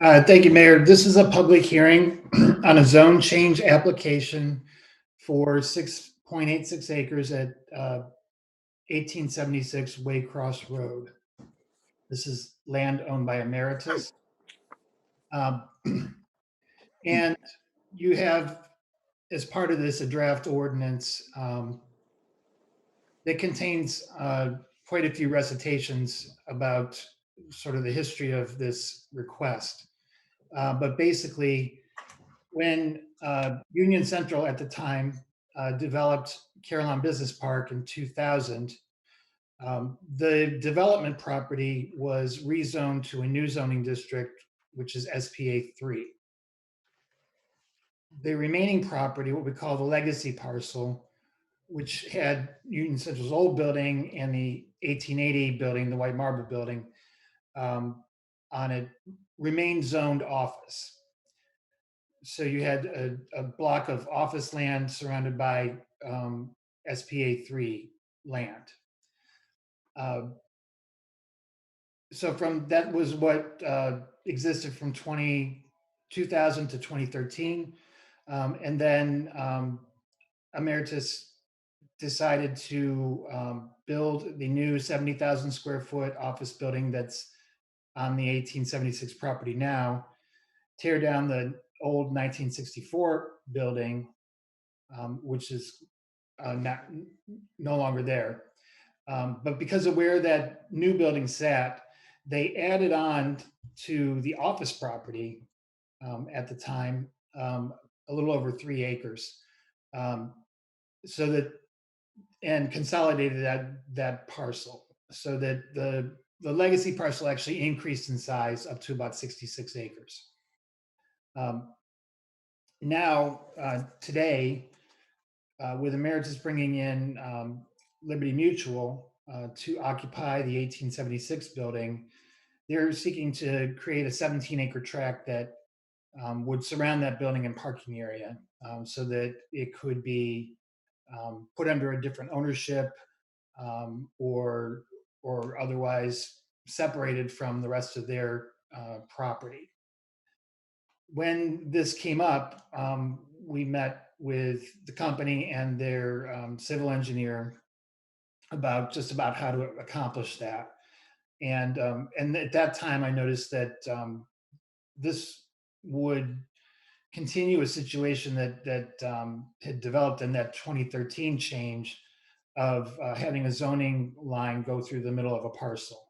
Thank you, Mayor. This is a public hearing on a zone change application for 6.86 acres at 1876 Waycross Road. This is land owned by Ameritas. Um, and you have, as part of this, a draft ordinance that contains quite a few recitations about sort of the history of this request. But basically, when Union Central at the time developed Carillon Business Park in 2000, the development property was rezoned to a new zoning district, which is SPA 3. The remaining property, what we call the legacy parcel, which had Union Central's old building and the 1880 building, the white marble building, on it, remained zoned office. So you had a block of office land surrounded by SPA 3 land. So from that was what existed from 2000 to 2013. And then Emeritus decided to build the new 70,000 square foot office building that's on the 1876 property now, tear down the old 1964 building, which is no longer there. But because of where that new building sat, they added on to the office property at the time a little over 3 acres, so that and consolidated that parcel, so that the legacy parcel actually increased in size up to about 66 acres. Now, today, with Ameritas bringing in Liberty Mutual to occupy the 1876 building, they're seeking to create a 17-acre tract that would surround that building and parking area, so that it could be put under a different ownership, or otherwise separated from the rest of their property. When this came up, we met with the company and their civil engineer about how to accomplish that. And at that time, I noticed that this would continue a situation that had developed in that 2013 change of having a zoning line go through the middle of a parcel.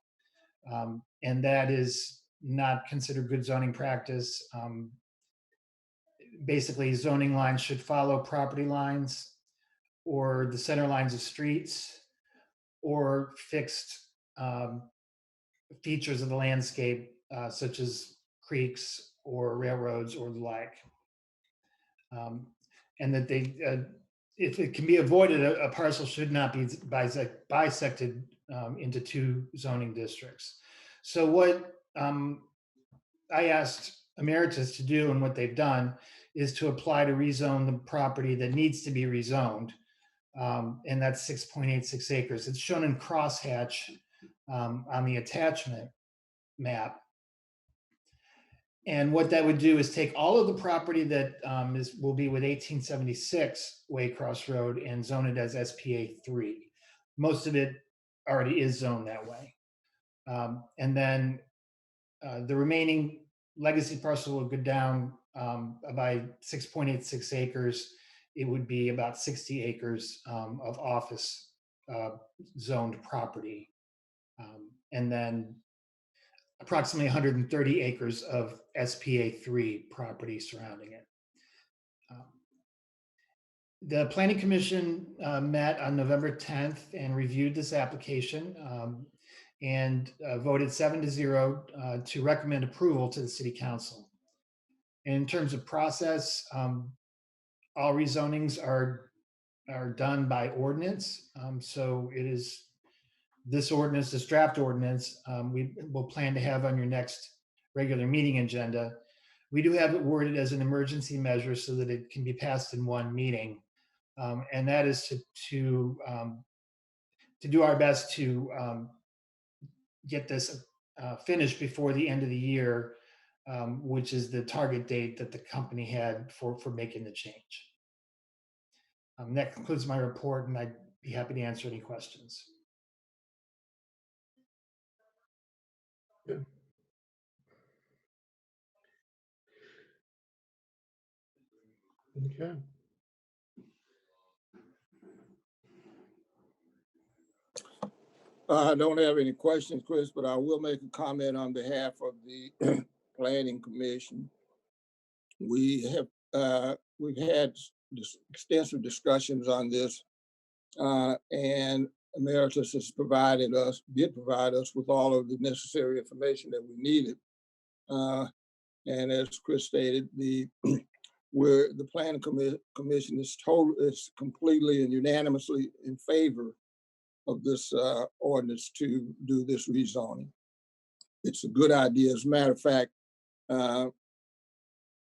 And that is not considered good zoning practice. Basically, zoning lines should follow property lines or the center lines of streets or fixed features of the landscape, such as creeks or railroads or the like. And that if it can be avoided, a parcel should not be bisected into two zoning districts. So what I asked Emeritus to do, and what they've done, is to apply to rezone the property that needs to be rezoned, and that's 6.86 acres. It's shown in crosshatch on the attachment map. And what that would do is take all of the property that will be with 1876 Waycross Road and zone it as SPA 3. Most of it already is zoned that way. And then the remaining legacy parcel would go down by 6.86 acres. It would be about 60 acres of office zoned property. And then approximately 130 acres of SPA 3 property surrounding it. The Planning Commission met on November 10th and reviewed this application, and voted 7-0 to recommend approval to the City Council. And in terms of process, all rezonings are done by ordinance. So it is this ordinance, this draft ordinance, we will plan to have on your next regular meeting agenda. We do have it worded as an emergency measure so that it can be passed in one meeting. And that is to do our best to get this finished before the end of the year, which is the target date that the company had for making the change. That concludes my report, and I'd be happy to answer any questions. Yeah. Okay. I don't have any questions, Chris, but I will make a comment on behalf of the Planning Commission. We've had extensive discussions on this, and Ameritas did provide us with all of the necessary information that we needed. And as Chris stated, the Planning Commission is completely and unanimously in favor of this ordinance to do this rezoning. It's a good idea. As a matter of fact,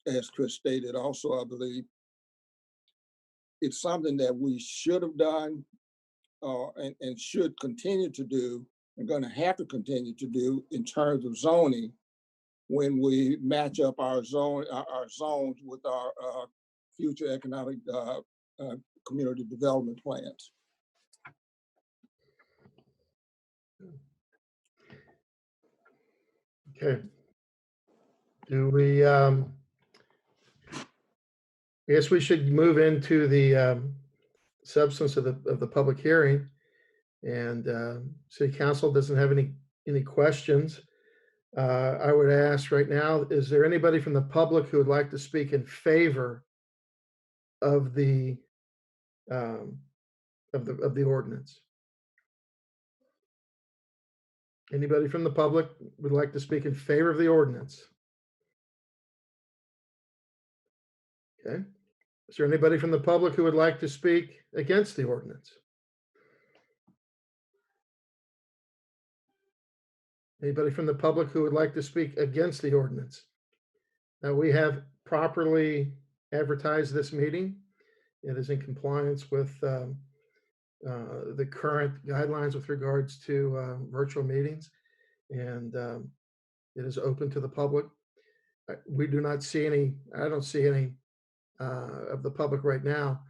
as Chris stated also, I believe, it's something that we should have done and should continue to do, and going to have to continue to do in terms of zoning when we match up our zones with our future economic community development plans. Okay. Do we, I guess we should move into the substance of the public hearing. And City Council doesn't have any questions. I would ask right now, is there anybody from the public who would like to speak in favor of the ordinance? Anybody from the public would like to speak in favor of the ordinance? Okay. Is there anybody from the public who would like to speak against the ordinance? Anybody from the public who would like to speak against the ordinance? Now, we have properly advertised this meeting. It is in compliance with the current guidelines with regards to virtual meetings, and it is open to the public. We do not see any, I don't see any of the public right now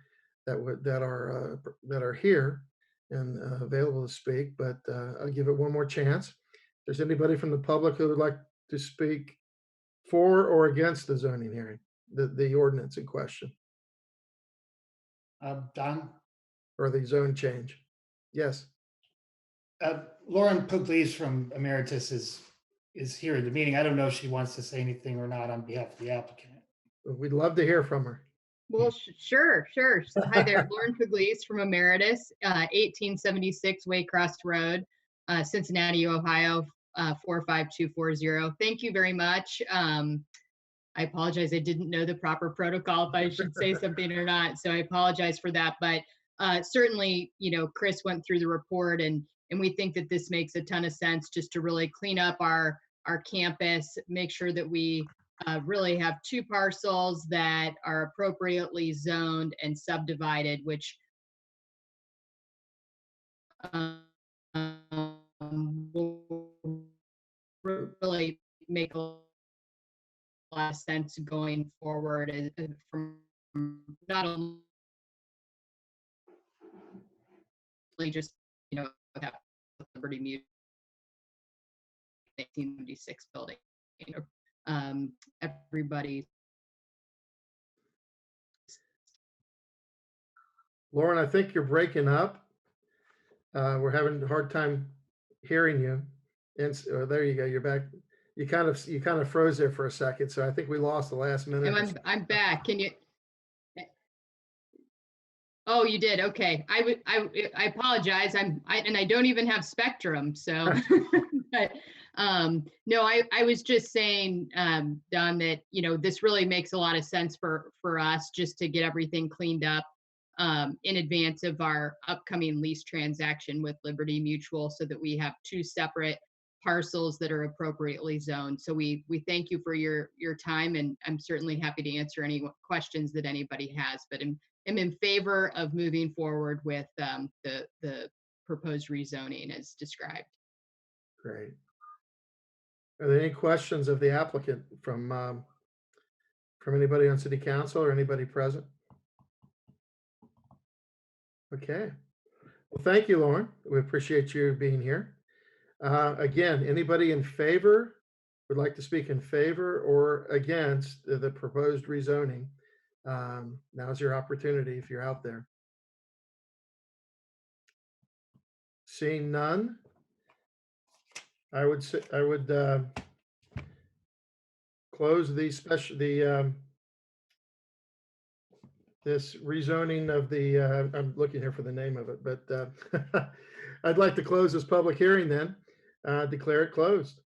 that are here and available to speak, but I'll give it one more chance. If there's anybody from the public who would like to speak for or against the zoning hearing, the ordinance in question, Don? or the zone change? Yes. Lauren Pugliese from Ameritas is here at the meeting. I don't know if she wants to say anything or not on behalf of the applicant. We'd love to hear from her. Well, sure. So, hi there, Lauren Pugliese from Ameritas, 1876 Waycross Road, Cincinnati, Ohio, 45240. Thank you very much. I apologize, I didn't know the proper protocol if I should say something or not, so I apologize for that. But certainly, Chris went through the report, and we think that this makes a ton of sense just to really clean up our campus, make sure that we really have two parcels that are appropriately zoned and subdivided, which will really make a lot of sense going forward, from not only just that Liberty Mutual 1876 building, everybody. Lauren, I think you're breaking up. We're having a hard time hearing you. And there you go. You're back. You kind of froze there for a second, so I think we lost the last minute. And I'm back. Can you? Oh, you did. Okay. I apologize. And I don't even have Spectrum. So, but no, I was just saying, Don, that this really makes a lot of sense for us just to get everything cleaned up in advance of our upcoming lease transaction with Liberty Mutual, so that we have two separate parcels that are appropriately zoned. So we thank you for your time, and I'm certainly happy to answer any questions that anybody has, but I'm in favor of moving forward with the proposed rezoning as described. Great. Are there any questions of the applicant from anybody on city council or anybody present? Okay. Well, thank you, Lauren. We appreciate you being here. Again, anybody in favor would like to speak in favor or against the proposed rezoning? Now's your opportunity if you're out there. Seeing none, I would say I would close this rezoning of the. I'm looking here for the name of it, but I'd like to close this public hearing then. Declare it closed.